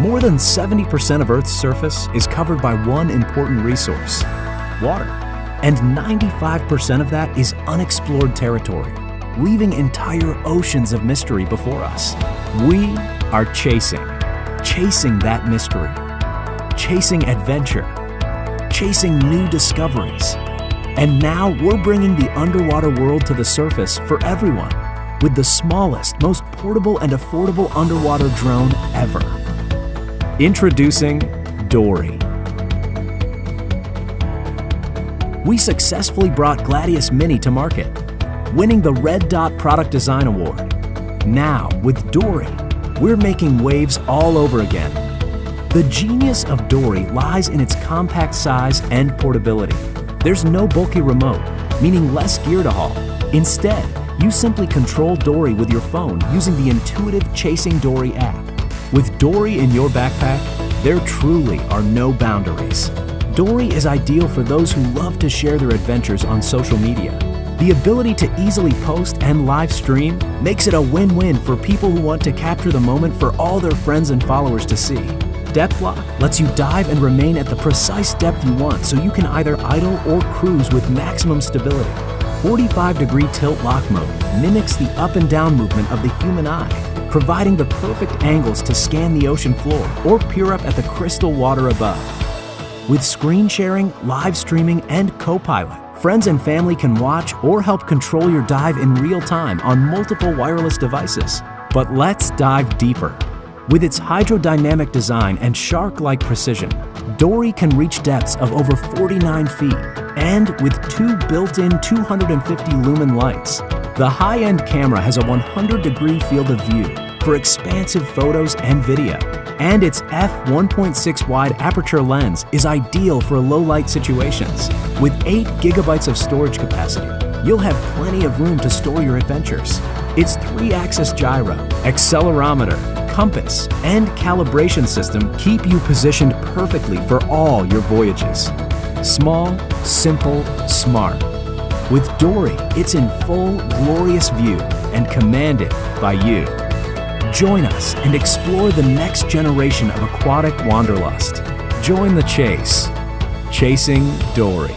More than 70% of Earth's surface is covered by one important resource: water. And 95% of that is unexplored territory, leaving entire oceans of mystery before us. We are chasing that mystery, chasing adventure, chasing new discoveries. And now we're bringing the underwater world to the surface for everyone with the smallest, most portable and affordable underwater drone ever. Introducing Dory. We successfully brought Gladius Mini to market, winning the Red Dot Product Design Award. Now, with Dory, we're making waves all over again. The genius of Dory lies in its compact size and portability. There's no bulky remote, meaning less gear to haul. Instead, you simply control Dory with your phone using the intuitive Chasing Dory app. With Dory in your backpack, there truly are no boundaries. Dory is ideal for those who love to share their adventures on social media. The ability to easily post and live stream makes it a win-win for people who want to capture the moment for all their friends and followers to see. Depth Lock lets you dive and remain at the precise depth you want, so you can either idle or cruise with maximum stability. 45-degree tilt lock mode mimics the up and down movement of the human eye, providing the perfect angles to scan the ocean floor or peer up at the crystal water above. With screen sharing, live streaming, and co-pilot, friends and family can watch or help control your dive in real time on multiple wireless devices. But let's dive deeper. With its hydrodynamic design and shark-like precision, Dory can reach depths of over 49 feet, and with two built-in 250 lumen lights. The high-end camera has a 100-degree field of view for expansive photos and video, and its f1.6 wide aperture lens is ideal for low-light situations. With 8 gigabytes of storage capacity, you'll have plenty of room to store your adventures. Its 3-axis gyro, accelerometer, compass, and calibration system keep you positioned perfectly for all your voyages. Small, simple, smart. With Dory, it's in full, glorious view and commanded by you. Join us and explore the next generation of aquatic wanderlust. Join the chase. Chasing Dory.